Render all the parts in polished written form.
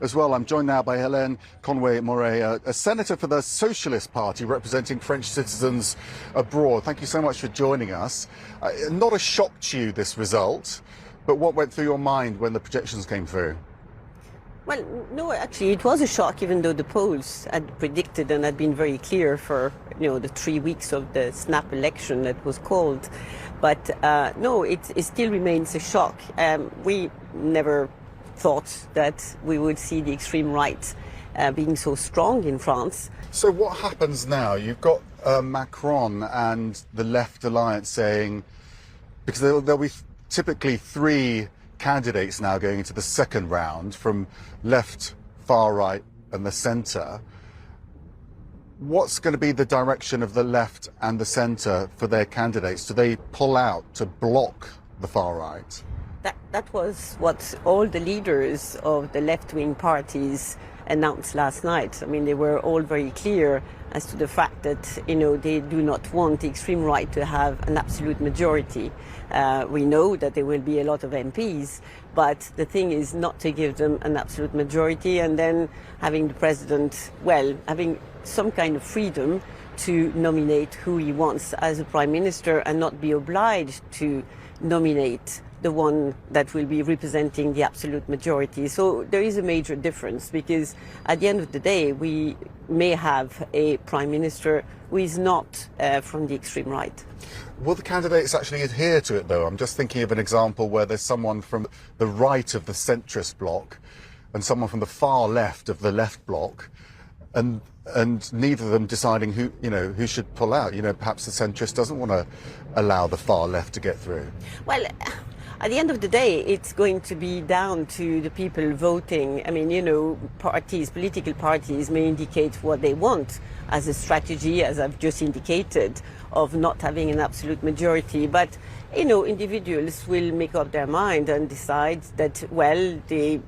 as well. I'm joined now by Hélène Conway-Mouret, a senator for the Socialist Party representing French citizens abroad. Thank you so much for joining us. Not a shock to you, this result, but what went through your mind when the projections came through? Well, no, actually, it was a shock, even though the polls had predicted and had been very clear for, the 3 weeks of the snap election that was called. But no, it still remains a shock. We never thought that we would see the extreme right being so strong in France. So what happens now? You've got Macron and the Left Alliance saying, because there'll be typically three candidates now going into the second round from left, far right and the centre. What's going to be the direction of the left and the centre for their candidates? Do they pull out to block the far right? That was what all the leaders of the left-wing parties announced last night. I mean, they were all very clear as to the fact that, they do not want the extreme right to have an absolute majority. We know that there will be a lot of MPs, but the thing is not to give them an absolute majority and then having the president, having some kind of freedom to nominate who he wants as a prime minister and not be obliged to nominate the one that will be representing the absolute majority. So there is a major difference, because at the end of the day, we may have a prime minister who is not from the extreme right. Will the candidates actually adhere to it, though? I'm just thinking of an example where there's someone from the right of the centrist bloc and someone from the far left of the left bloc, and neither of them deciding who should pull out. Perhaps the centrist doesn't want to allow the far left to get through. Well, at the end of the day, it's going to be down to the people voting. I mean, political parties may indicate what they want as a strategy, as I've just indicated, of not having an absolute majority. But, individuals will make up their mind and decide that, they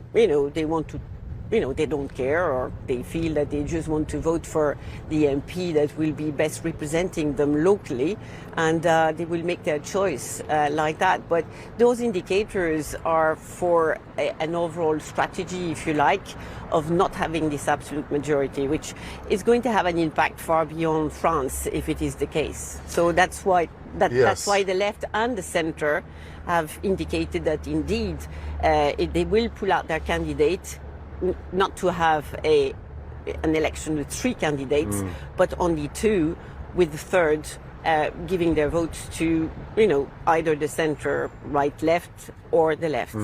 want to, they don't care, or they feel that they just want to vote for the MP that will be best representing them locally, and they will make their choice like that. But those indicators are for an overall strategy, if you like, of not having this absolute majority, which is going to have an impact far beyond France if it is the case. So that's why that's why the left and the centre have indicated that indeed they will pull out their candidate, not to have an election with three candidates, but only two, with the third giving their votes to, either the centre, right, left, or the left.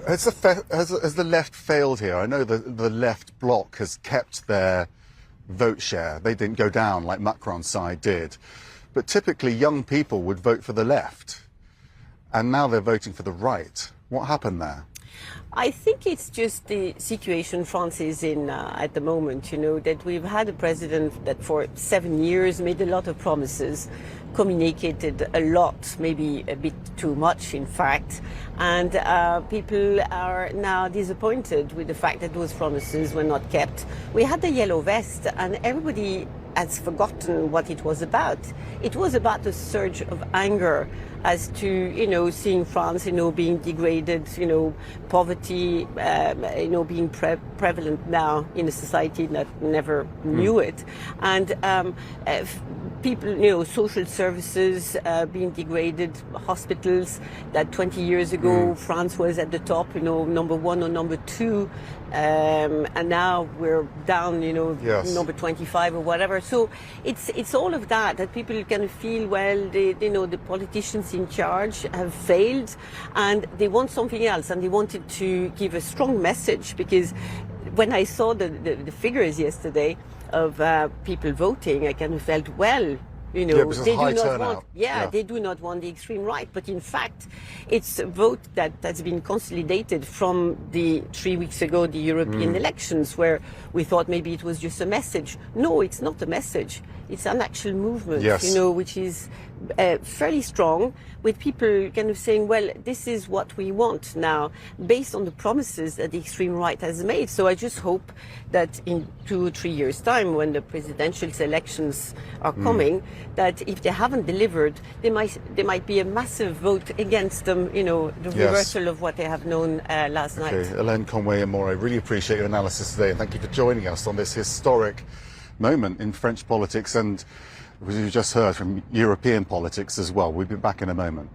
Has the left failed here? I know the left bloc has kept their vote share. They didn't go down like Macron's side did. But typically young people would vote for the left, and now they're voting for the right. What happened there? I think it's just the situation France is in at the moment, that we've had a president that for 7 years made a lot of promises, communicated a lot, maybe a bit too much, in fact, and people are now disappointed with the fact that those promises were not kept. We had the yellow vest, and everybody has forgotten what it was about. It was about a surge of anger as to, seeing France, being degraded, poverty, being prevalent now in a society that never knew it. And people, social services being degraded, hospitals that 20 years ago France was at the top, number one or number two. And now we're down, number 25 or whatever. So it's all of that people kind of feel, the politicians in charge have failed, and they want something else, and they wanted to give a strong message. Because when I saw the figures yesterday of people voting, I kind of felt, they do not want, they do not want the extreme right. But in fact, it's a vote that has been consolidated from the 3 weeks ago, the European elections, where we thought maybe it was just a message. No, it's not a message. It's an actual movement, which is fairly strong, with people kind of saying, this is what we want now, based on the promises that the extreme right has made. So I just hope that in 2 or 3 years' time, when the presidential elections are coming, that if they haven't delivered, there might be a massive vote against them, you know, the reversal of what they have known last night. Hélène Conway-Mouret, really appreciate your analysis today, and thank you for joining us on this historic moment in French politics and, as you just heard, from European politics as well. We'll be back in a moment.